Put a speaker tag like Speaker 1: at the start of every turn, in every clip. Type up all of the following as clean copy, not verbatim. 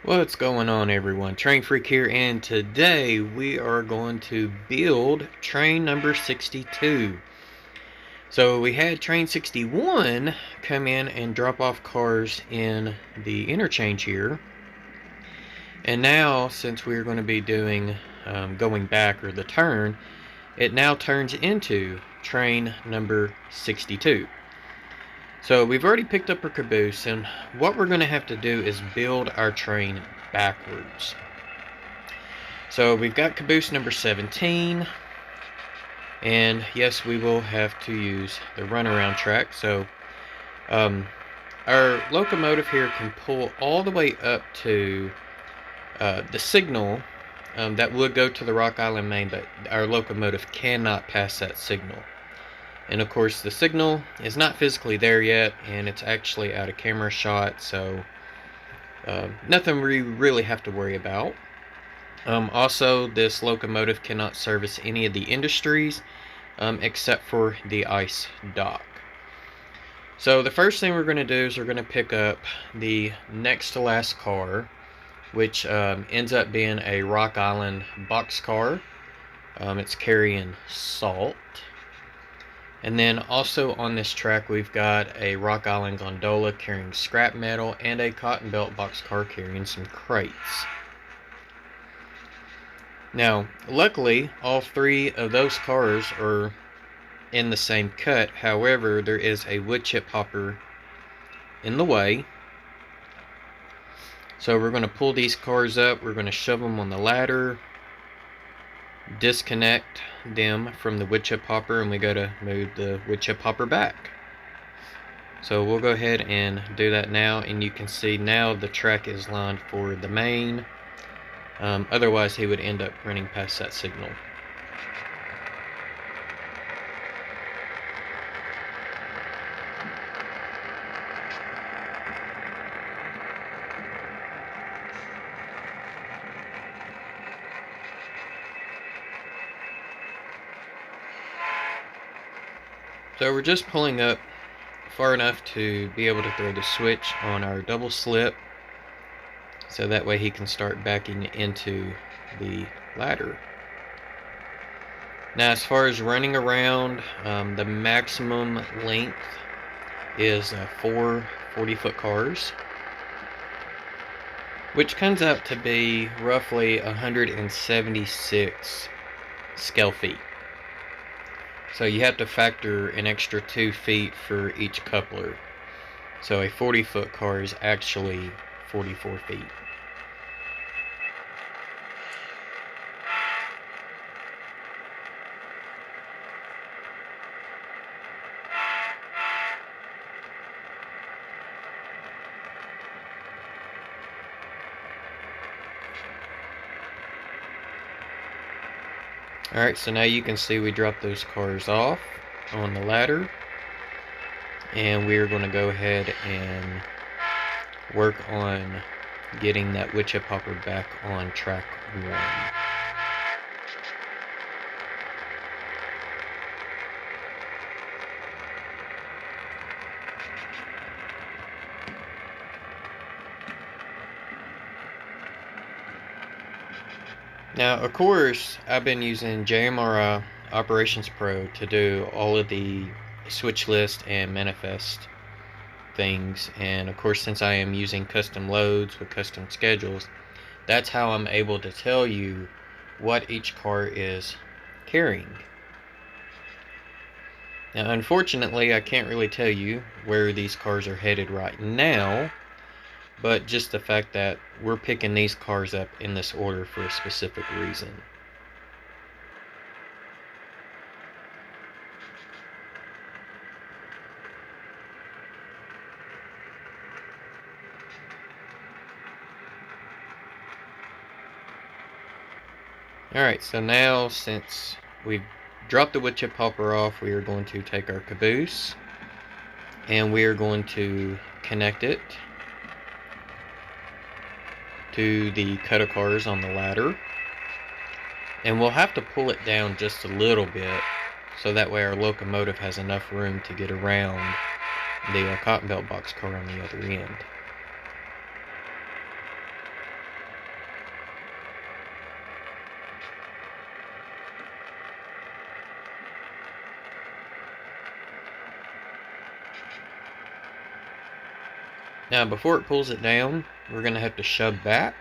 Speaker 1: What's going on, everyone? Train Freak here, and today we are going to build train number 62. So we had train 61 come in and drop off cars in the interchange here, and now since we're going to be doing going back, or the turn, it now turns into train number 62. So we've already picked up our caboose, and what we're going to have to do is build our train backwards. So we've got caboose number 17, and yes, we will have to use the runaround track. So our locomotive here can pull all the way up to the signal that would go to the Rock Island main, but our locomotive cannot pass that signal. And of course the signal is not physically there yet, and it's actually out of camera shot, so nothing we really have to worry about. Also, this locomotive cannot service any of the industries except for the ice dock. So the first thing we're going to do is we're going to pick up the next to last car, which ends up being a Rock Island boxcar. It's carrying salt. And then also on this track we've got a Rock Island gondola carrying scrap metal, and a cotton belt boxcar carrying some crates. Now, luckily, all three of those cars are in the same cut. However, there is a wood chip hopper in the way. So we're going to pull these cars up, we're going to shove them on the ladder, disconnect them from the wood chip hopper, and we got to move the wood chip hopper back. So we'll go ahead and do that now, and you can see now the track is lined for the main. Otherwise he would end up running past that signal. So we're just pulling up far enough to be able to throw the switch on our double slip, so that way he can start backing into the ladder. Now, as far as running around, the maximum length is 4 40-foot cars, which comes out to be roughly 176 scale feet. So you have to factor an extra 2 feet for each coupler. So a 40-foot car is actually 44 feet. Alright, so now you can see we dropped those cars off on the ladder, and we're going to go ahead and work on getting that wood chip hopper back on track 1. Now, of course, I've been using JMRI Operations Pro to do all of the switch list and manifest things, and of course, since I am using custom loads with custom schedules, that's how I'm able to tell you what each car is carrying. Now, unfortunately, I can't really tell you where these cars are headed right now, but just the fact that we're picking these cars up in this order for a specific reason. Alright, so now since we've dropped the wood chip hopper off, we are going to take our caboose and we are going to connect it to the cutter cars on the ladder, and we'll have to pull it down just a little bit so that way our locomotive has enough room to get around the cotton belt box car on the other end. Now before it pulls it down, we're going to have to shove back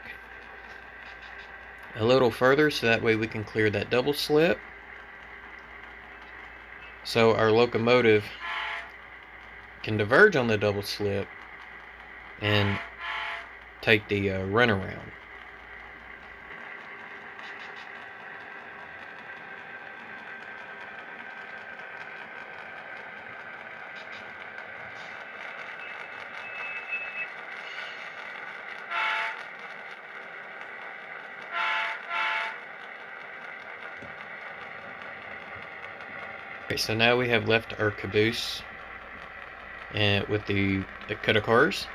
Speaker 1: a little further so that way we can clear that double slip, so our locomotive can diverge on the double slip and take the runaround. Okay, so now we have left our caboose and with the cutter cars.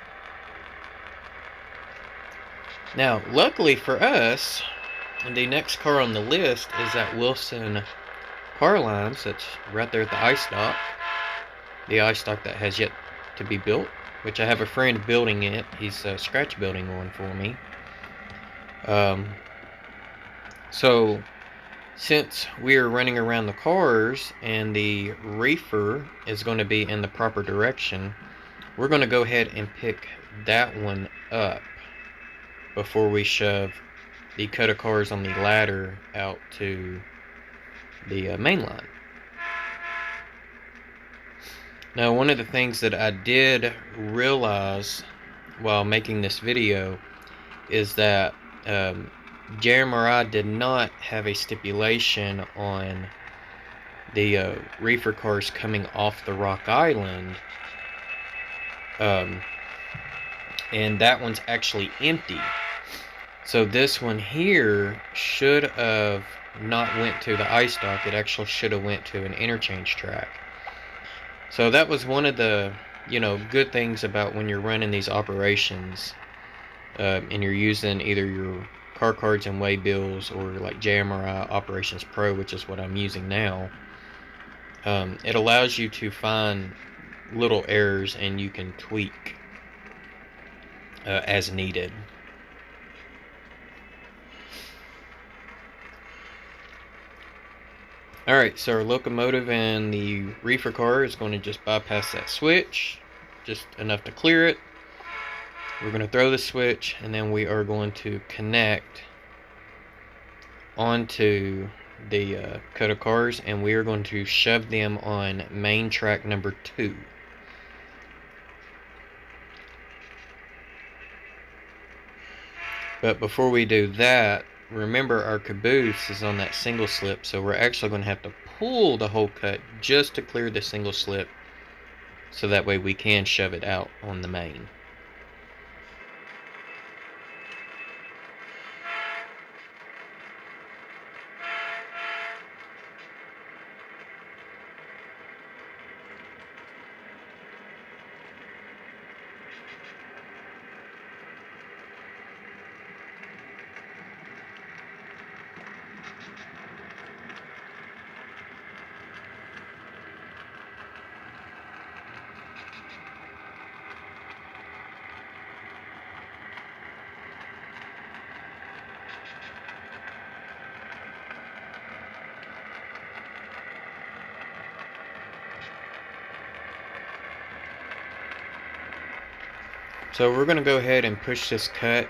Speaker 1: Now, luckily for us, the next car on the list is that Wilson car lines that's right there at the ice dock. The ice dock that has yet to be built, which I have a friend building it. He's scratch building one for me. So since we're running around the cars and the reefer is going to be in the proper direction, we're going to go ahead and pick that one up before we shove the cutter cars on the ladder out to the main line. Now, one of the things that I did realize while making this video is that JMRI did not have a stipulation on the reefer cars coming off the Rock Island, and that one's actually empty. So this one here should have not went to the ice dock. It actually should have went to an interchange track. So that was one of the, good things about when you're running these operations, and you're using either your car cards and weigh bills or like JMRI Operations Pro, which is what I'm using now. It allows you to find little errors and you can tweak as needed. Alright, so our locomotive and the reefer car is going to just bypass that switch, just enough to clear it. We're going to throw the switch, and then we are going to connect onto the cutter cars, and we are going to shove them on main track number 2. But before we do that, remember our caboose is on that single slip, so we're actually going to have to pull the whole cut just to clear the single slip, so that way we can shove it out on the main. So we're going to go ahead and push this cut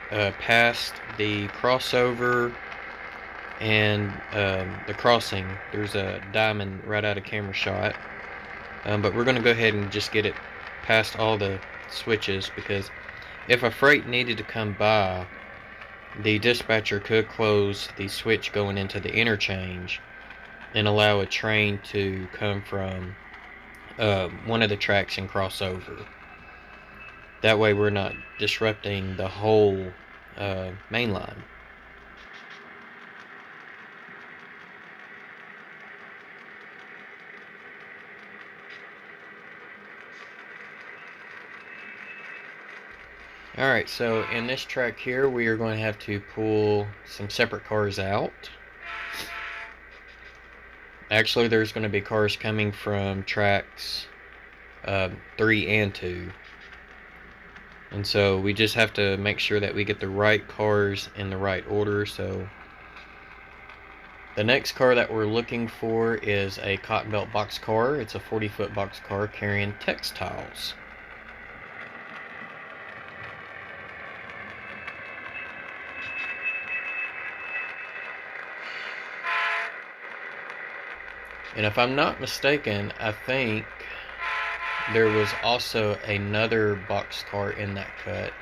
Speaker 1: past the crossover and the crossing. There's a diamond right out of camera shot. But we're going to go ahead and just get it past all the switches, because if a freight needed to come by, the dispatcher could close the switch going into the interchange and allow a train to come from one of the tracks and cross over. That way we're not disrupting the whole main line. Alright, so in this track here, we are going to have to pull some separate cars out. Actually, there's going to be cars coming from tracks 3 and 2. And so we just have to make sure that we get the right cars in the right order. So the next car that we're looking for is a cotton belt box car. It's a 40-foot box car carrying textiles. And if I'm not mistaken, I think there was also another boxcar in that cut.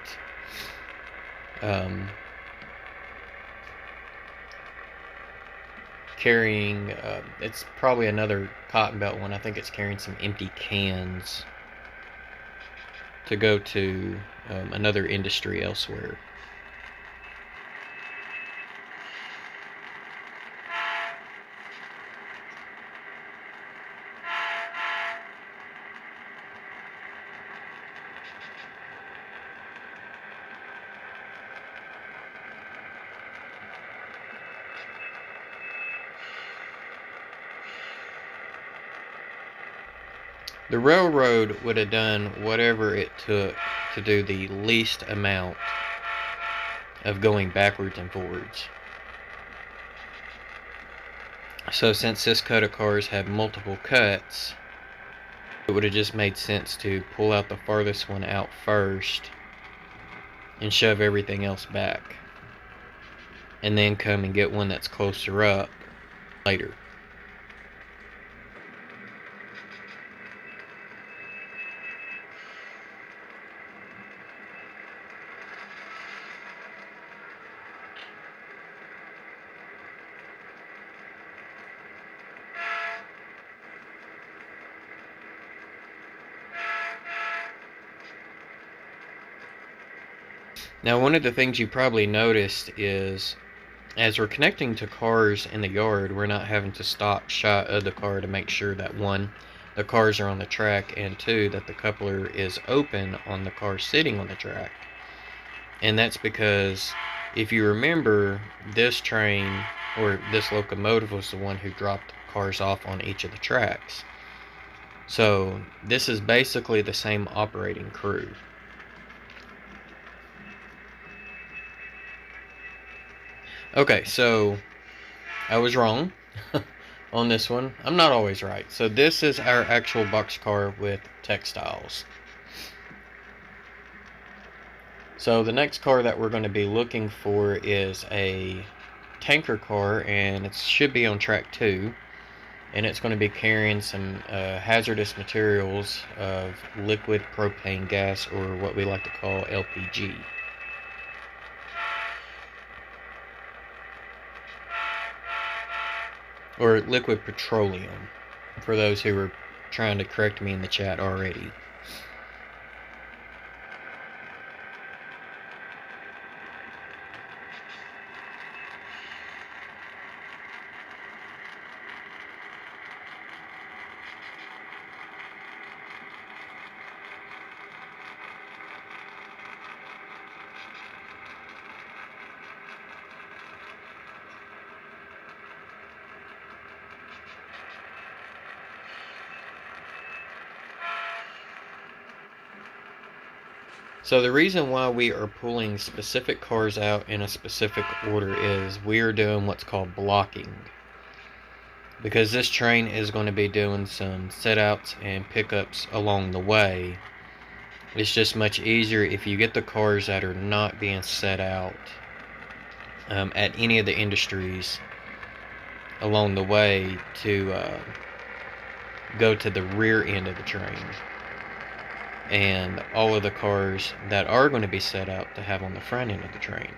Speaker 1: Carrying, it's probably another cotton belt one. I think it's carrying some empty cans to go to another industry elsewhere. The railroad would have done whatever it took to do the least amount of going backwards and forwards. So since this cut of cars had multiple cuts, it would have just made sense to pull out the farthest one out first and shove everything else back, and then come and get one that's closer up later. Now, one of the things you probably noticed is, as we're connecting to cars in the yard, we're not having to stop shy of the car to make sure that, one, the cars are on the track, and two, that the coupler is open on the car sitting on the track. And that's because, if you remember, this train, or this locomotive, was the one who dropped cars off on each of the tracks. So, this is basically the same operating crew. Okay, so I was wrong on this one. I'm not always right. So this is our actual boxcar with textiles. So the next car that we're going to be looking for is a tanker car, and it should be on track 2. And it's going to be carrying some hazardous materials of liquid propane gas, or what we like to call LPG. Or liquid petroleum, for those who were trying to correct me in the chat already. So the reason why we are pulling specific cars out in a specific order is we are doing what's called blocking. Because this train is going to be doing some set-outs and pickups along the way. It's just much easier if you get the cars that are not being set out at any of the industries along the way to go to the rear end of the train. And all of the cars that are going to be set out to have on the front end of the train.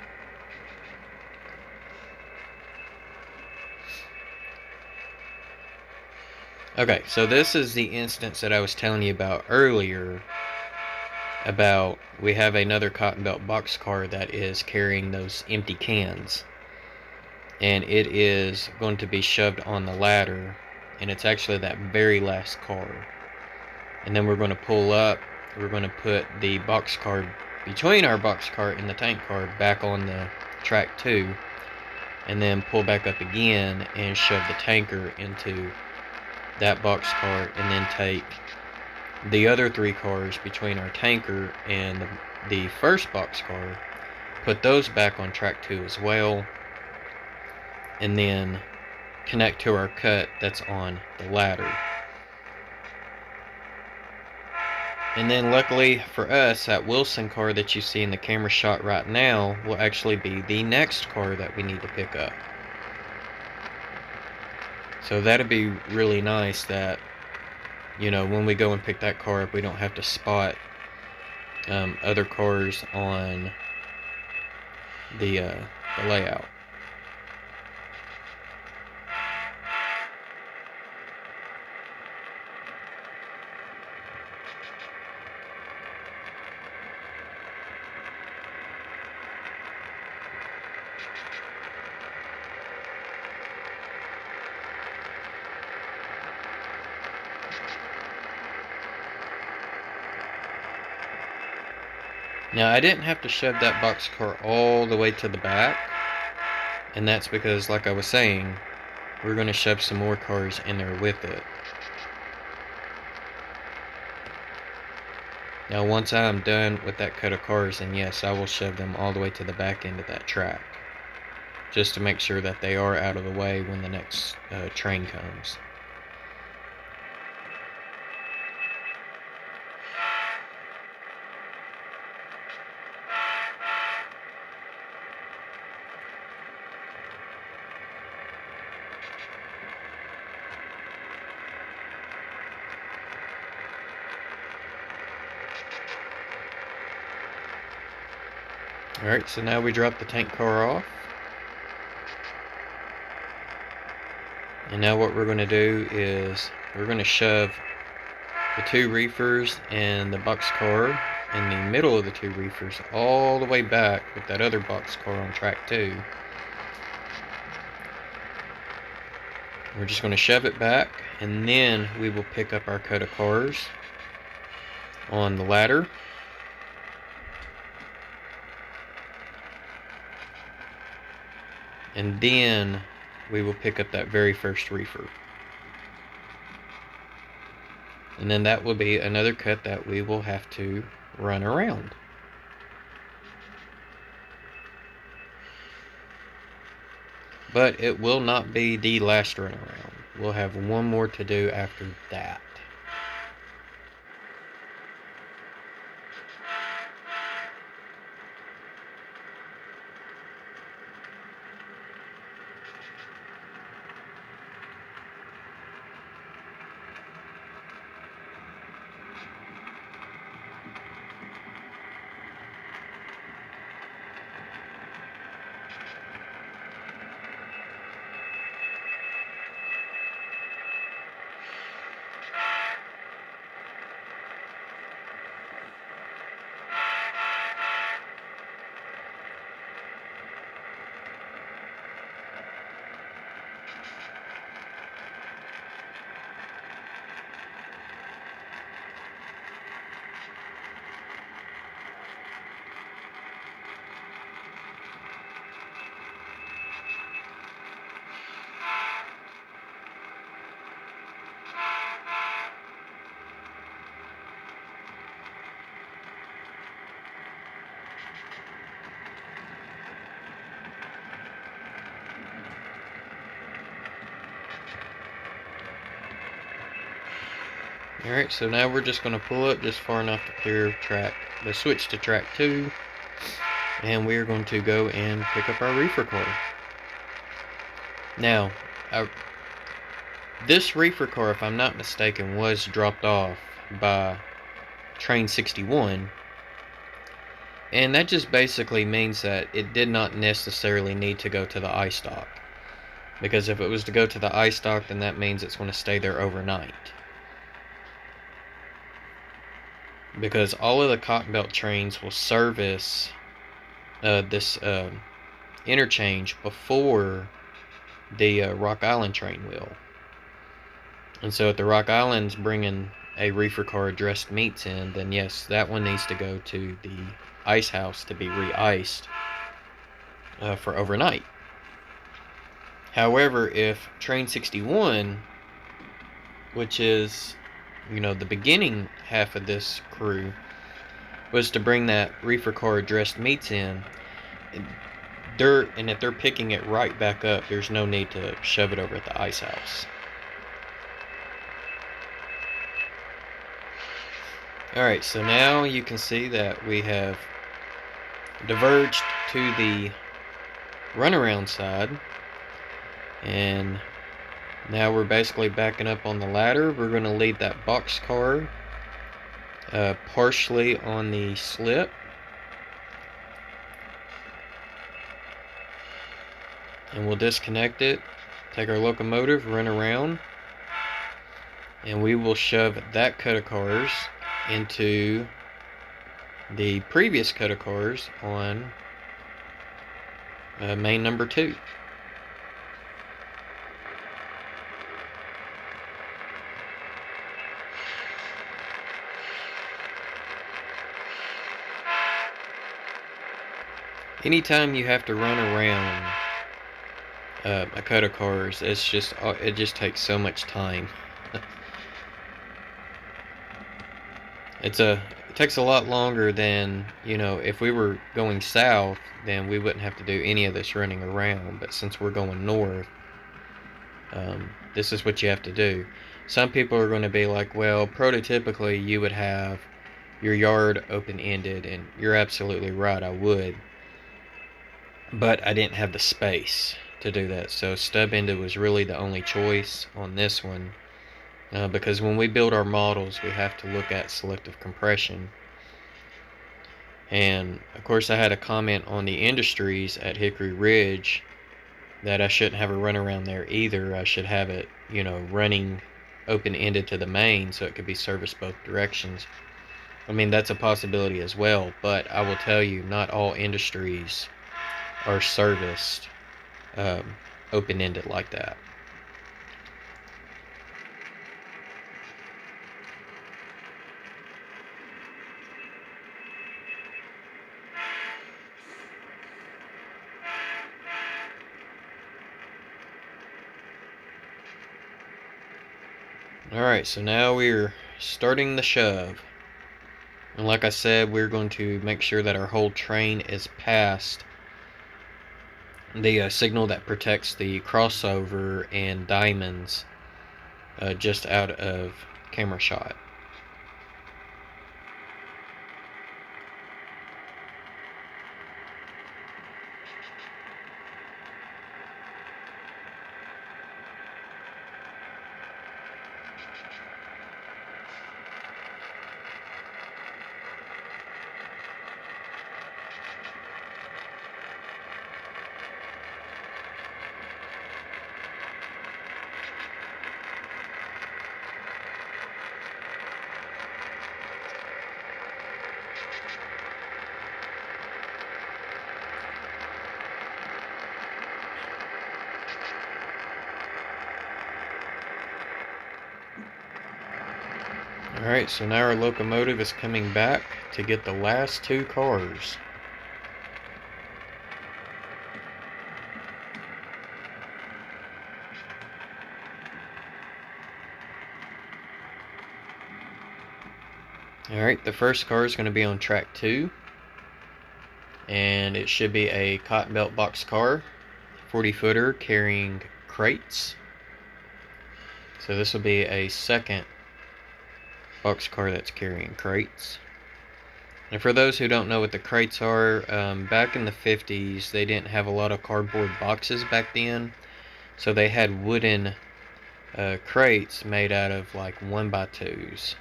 Speaker 1: Okay, so this is the instance that I was telling you about earlier, about we have another cotton belt boxcar that is carrying those empty cans, and it is going to be shoved on the ladder, and it's actually that very last car. And then we're going to pull up. We're going to put the boxcar between our boxcar and the tank car back on the track 2, and then pull back up again and shove the tanker into that boxcar, and then take the other 3 cars between our tanker and the first boxcar, put those back on track 2 as well, and then connect to our cut that's on the ladder. And then luckily for us, that Wilson car that you see in the camera shot right now will actually be the next car that we need to pick up. So that'd be really nice that, you know, when we go and pick that car up, we don't have to spot other cars on the layout. Now, I didn't have to shove that boxcar all the way to the back, and that's because, like I was saying, we're going to shove some more cars in there with it. Now, once I'm done with that cut of cars, then yes, I will shove them all the way to the back end of that track, just to make sure that they are out of the way when the next train comes. Alright, so now we drop the tank car off. And now what we're going to do is we're going to shove the 2 reefers and the boxcar in the middle of the 2 reefers all the way back with that other boxcar on track 2. We're just going to shove it back, and then we will pick up our cut of cars on the ladder. And then we will pick up that very first reefer. And then that will be another cut that we will have to run around. But it will not be the last run around. We'll have one more to do after that. Alright, so now we're just going to pull up just far enough to clear the switch to track 2. And we're going to go and pick up our reefer car. Now, this reefer car, if I'm not mistaken, was dropped off by Train 61. And that just basically means that it did not necessarily need to go to the ice dock. Because if it was to go to the ice dock, then that means it's going to stay there overnight. Because all of the Cotton Belt trains will service this interchange before the Rock Island train will. And so if the Rock Island's bringing a reefer car addressed meats in, then yes, that one needs to go to the ice house to be re-iced for overnight. However, if Train 61, which is, you know, the beginning half of this crew, was to bring that reefer car addressed meats in, and if they're picking it right back up, there's no need to shove it over at the ice house. Alright, so now you can see that we have diverged to the runaround side, and Now we're basically backing up on the ladder. We're going to lead that boxcar partially on the slip. And we'll disconnect it, take our locomotive, run around, and we will shove that cut of cars into the previous cut of cars on main number 2. Anytime you have to run around a cut of cars, it just takes so much time. It takes a lot longer than, if we were going south, then we wouldn't have to do any of this running around. But since we're going north, this is what you have to do. Some people are going to be like, well, prototypically you would have your yard open-ended, and you're absolutely right, I would. But I didn't have the space to do that, so stub-ended was really the only choice on this one. Because when we build our models, we have to look at selective compression. And of course I had a comment on the Industries at Hickory Ridge that I shouldn't have a runaround there either. I should have it, running open-ended to the main so it could be serviced both directions. I mean, that's a possibility as well, but I will tell you, not all Industries are serviced open-ended like that. Alright, so now we're starting the shove. And like I said, we're going to make sure that our whole train is past the signal that protects the crossover and diamonds just out of camera shot. Alright, so now our locomotive is coming back to get the last 2 cars. Alright, the first car is going to be on track 2. And it should be a cotton belt box car, 40-footer carrying crates. So this will be a second boxcar that's carrying crates. And for those who don't know what the crates are, back in the 50s they didn't have a lot of cardboard boxes back then, so they had wooden crates made out of like 1x2s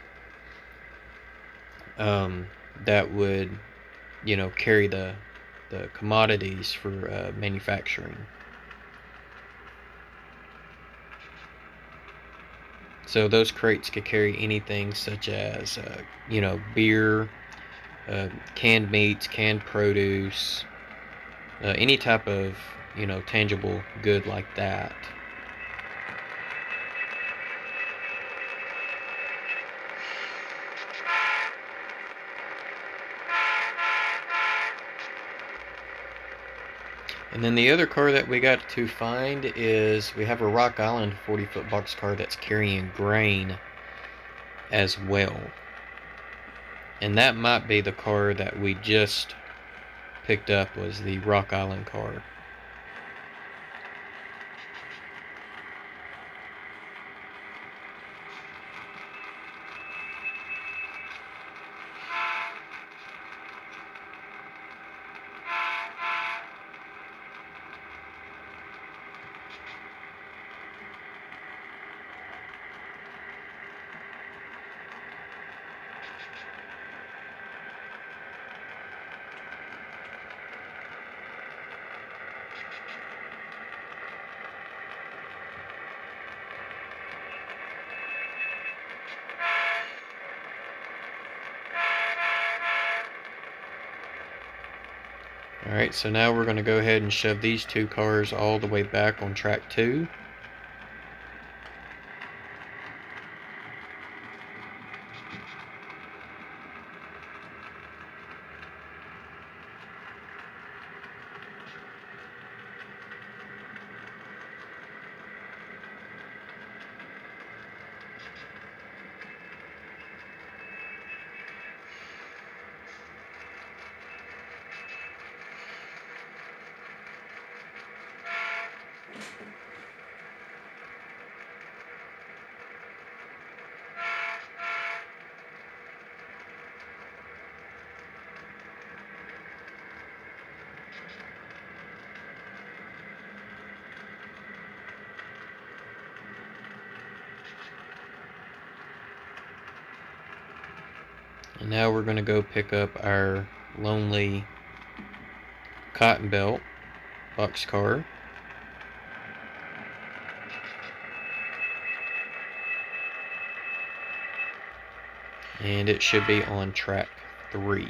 Speaker 1: that would, carry the commodities for manufacturing. So those crates could carry anything such as, beer, canned meats, canned produce, any type of, tangible good like that. And then the other car that we got to find is, we have a Rock Island 40-foot boxcar that's carrying grain as well. And that might be the car that we just picked up, was the Rock Island car. Alright, so now we're going to go ahead and shove these two cars all the way back on track 2. And now we're going to go pick up our lonely cotton belt boxcar. And it should be on track 3.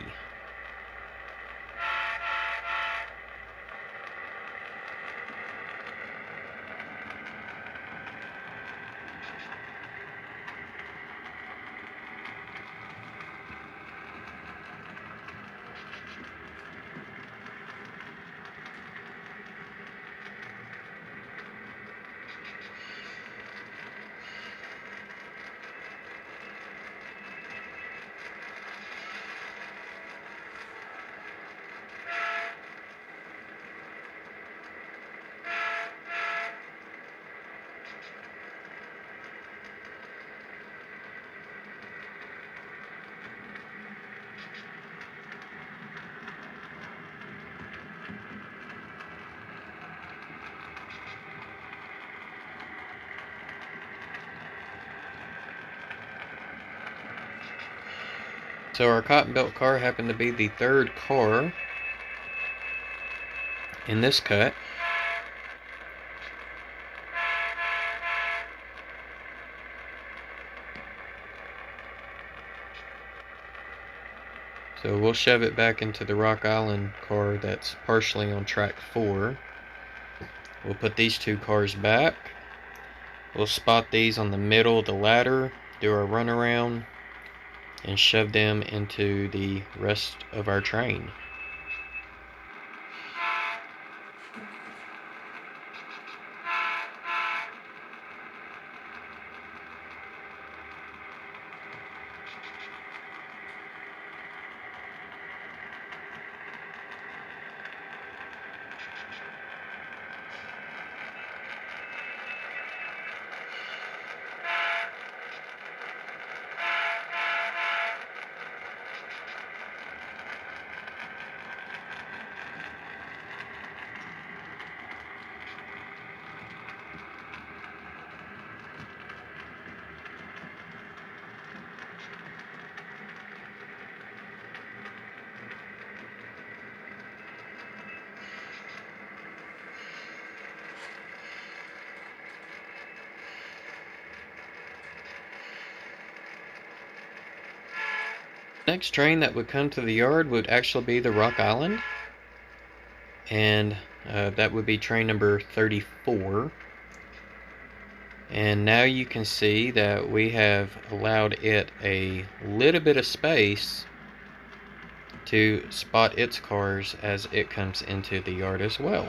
Speaker 1: So our cotton belt car happened to be the 3rd car in this cut. So we'll shove it back into the Rock Island car that's partially on track 4. We'll put these two cars back. We'll spot these on the middle of the ladder, do our runaround, and shove them into the rest of our train. Next train that would come to the yard would actually be the Rock Island, and that would be train number 34. And now you can see that we have allowed it a little bit of space to spot its cars as it comes into the yard as well.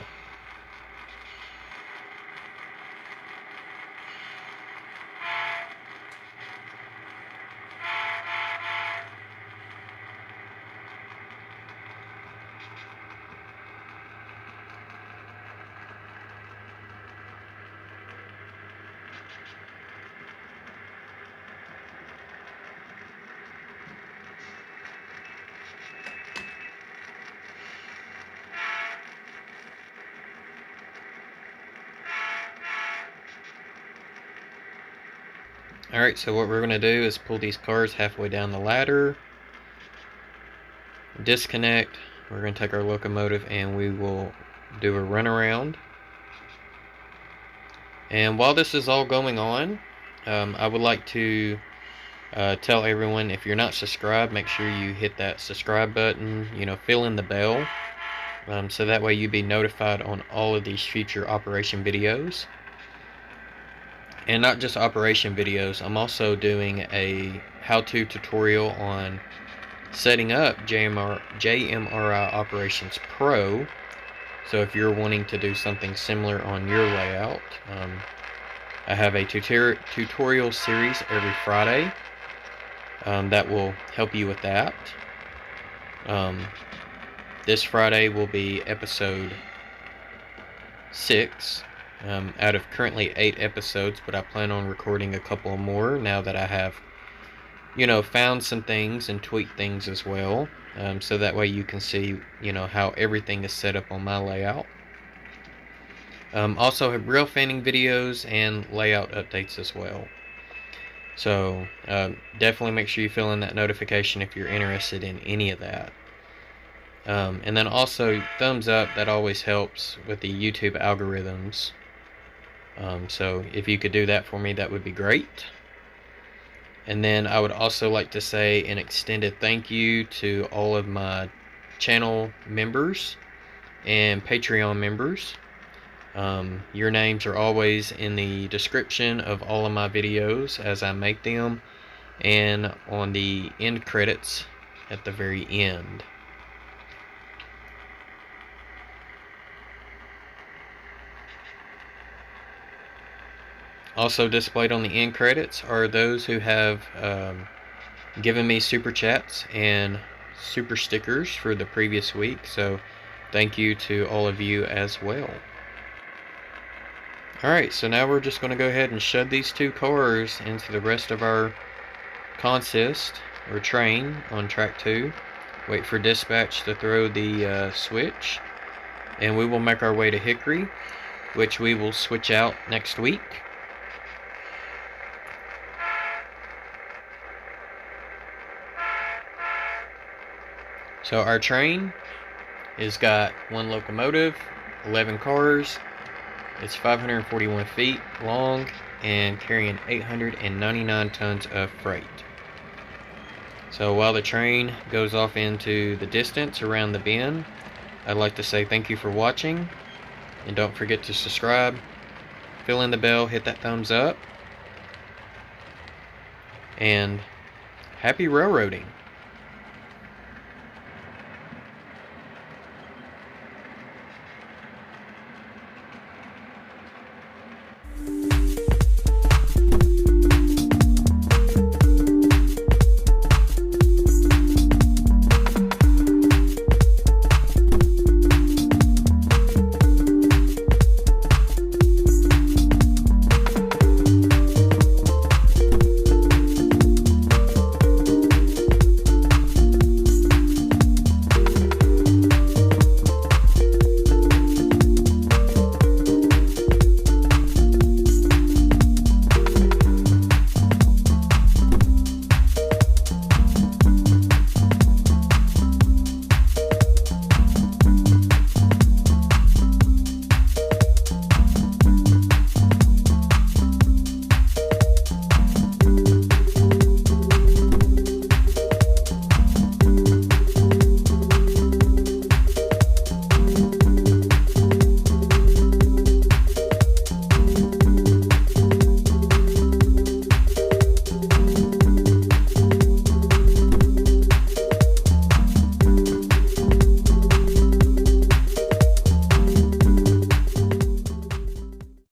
Speaker 1: Alright, so what we're going to do is pull these cars halfway down the ladder, disconnect. We're going to take our locomotive and we will do a runaround. And while this is all going on, I would like to tell everyone, if you're not subscribed, make sure you hit that subscribe button, fill in the bell. so that way you'd be notified on all of these future operation videos. And not just operation videos, I'm also doing a how-to tutorial on setting up JMRI Operations Pro. So if you're wanting to do something similar on your layout, I have a tutorial series every Friday that will help you with that. This Friday will be episode 6 out of currently 8 episodes, but I plan on recording a couple more now that I have, found some things and tweaked things as well. So that way you can see, how everything is set up on my layout. Also have rail fanning videos and layout updates as well. So definitely make sure you fill in that notification if you're interested in any of that. And then also thumbs up, that always helps with the YouTube algorithms. So if you could do that for me, that would be great. And then I would also like to say an extended thank you to all of my channel members and Patreon members. Your names are always in the description of all of my videos as I make them, and on the end credits at the very end. Also displayed on the end credits are those who have given me super chats and super stickers for the previous week, so thank you to all of you as well. Alright, so now we're just going to go ahead and shove these 2 cars into the rest of our consist, or train, on track 2. Wait for dispatch to throw the switch, and we will make our way to Hickory, which we will switch out next week. So our train has got 1 locomotive, 11 cars. It's 541 feet long and carrying 899 tons of freight. So while the train goes off into the distance around the bend, I'd like to say thank you for watching, and don't forget to subscribe, fill in the bell, hit that thumbs up, and happy railroading.